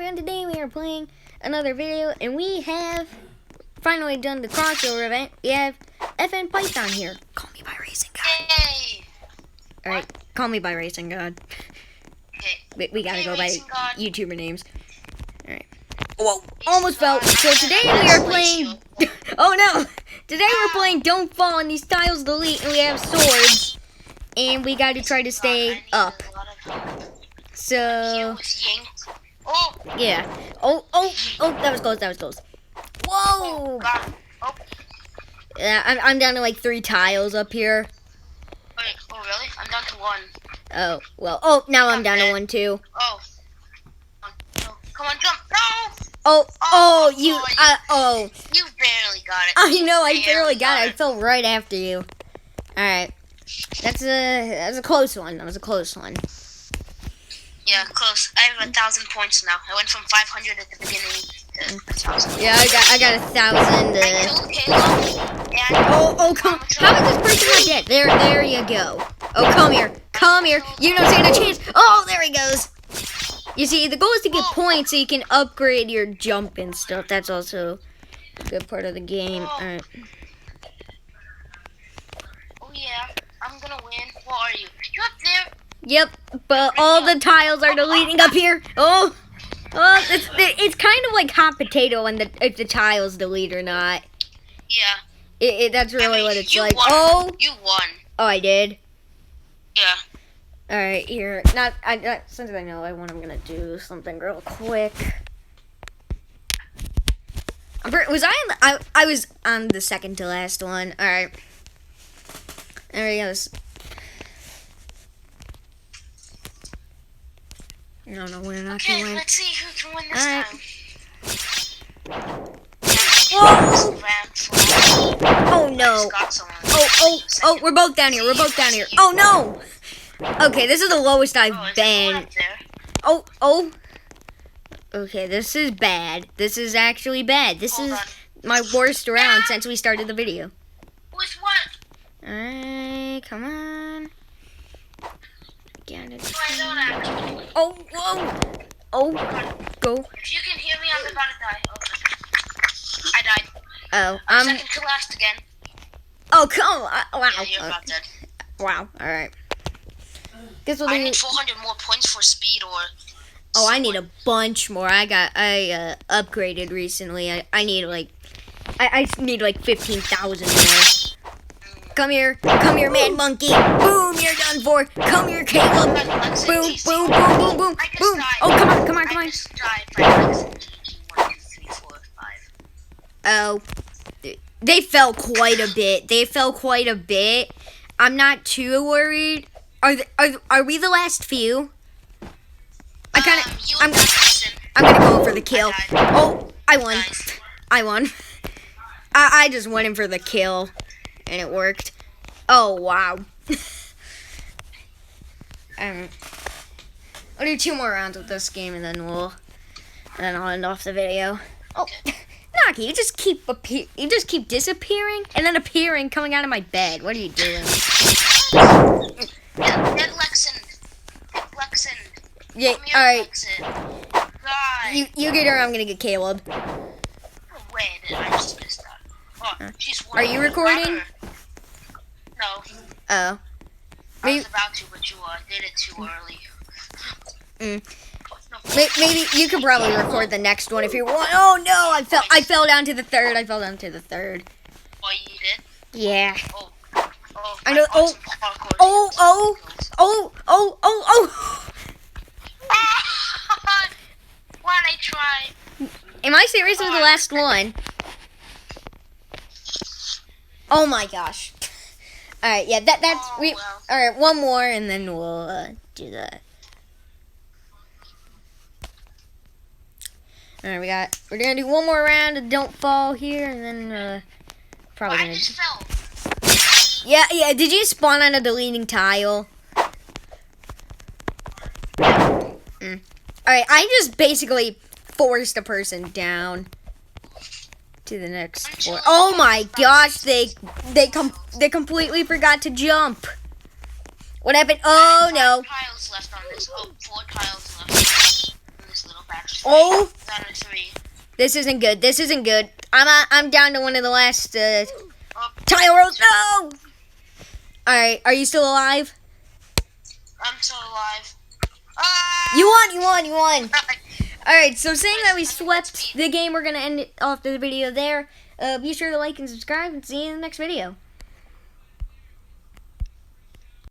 everyone, today we are playing another video, and we have finally done the crossover event. We have FN Python here. Call me by Racing God. Yay! Alright, call me by Racing God. Okay. We gotta go by God. YouTuber names. Alright. Whoa, almost fell. So today we are playing... Oh no! Today we're playing Don't Fall, and these tiles delete, and we have swords. And we gotta try to stay up. So... Oh! Yeah. Oh, that was close. Whoa! Oh. Yeah, I'm down to like 3 tiles up here. Wait, oh really? I'm down to 1. Oh, well. Oh, now I'm down to 1 too. Oh. No. Come on, jump! No! You barely got it. I know, I barely got it. I fell right after you. Alright. That was a close one. Yeah, close. I have 1,000 points now. I went from 500 at the beginning to 1,000. Yeah, I got 1,000. I killed Caleb. Oh, come! How is this person not dead? There you go. Oh, come here. You don't stand a chance. Oh, there he goes. You see, the goal is to get points so you can upgrade your jump and stuff. That's also a good part of the game. Alright. Oh yeah, I'm gonna win. What are you? You up there? Yep, but all the tiles are deleting up here. Oh, it's kind of like hot potato if the tiles delete or not. Yeah. That's really what it's like. Won. Oh, you won. Oh, I did. Yeah. All right, here. Since I know I'm gonna do something real quick. Was I was on the second to last one. All right. There he goes. I don't know when I can win. Okay, let's see who can win this time. Whoa! Oh no! Oh! We're both down here. Oh no! Okay, this is the lowest I've been. Oh! Okay, this is bad. This is actually bad. This is my worst round since we started the video. Which one? Alright, come on. Oh, whoa! Oh, go. If you can hear me, I'm about to die. Okay. I died. Oh, I'm second to last again. Oh, come on. Wow. Yeah, you're about dead. Wow, alright. I need 400 more points for speed or... Oh, I need a bunch more. I upgraded recently. I need like 15,000 more. Come here, man, monkey. Boom, you're done for. Come here, Caleb. Boom. Oh, come on. Oh, they fell quite a bit. I'm not too worried. Are we the last few? I'm gonna go for the kill. Oh, I won. I just went in for the kill, and it worked. Oh wow. I'll do 2 more rounds with this game, and then I'll end off the video. Oh, Naki, you just keep disappearing and then appearing, coming out of my bed. What are you doing? Get Lexin. Yeah, alright. You get her, I'm gonna get Caleb. Wait, I just missed that. Oh, she's are you recording? No. Oh. I was about to, but you did it too early. Maybe you could probably record the next one if you want. Oh no, I fell down to the third. Oh, you did? Yeah. Oh. I know. Oh. Why'd I try? Am I serious with the last one? Oh my gosh. Alright, yeah, that's alright, one more and then we'll do that. Alright, we're gonna do one more round of Don't Fall here and then probably I just fell. Yeah, did you spawn on a deleting tile? Alright, I just basically forced a person down to the next floor. Oh my gosh, they completely forgot to jump. What happened? Oh no. 5 tiles left on this. 4 tiles left on this little patch. Oh, down to 3. this isn't good. This isn't good. I'm down to one of the last Oh, tile rolls. No. All right, are you still alive? I'm still alive. Ah! You won. You won. You won. All right, so saying that we swept the game, we're gonna end it off the video there. Be sure to like and subscribe, and see you in the next video.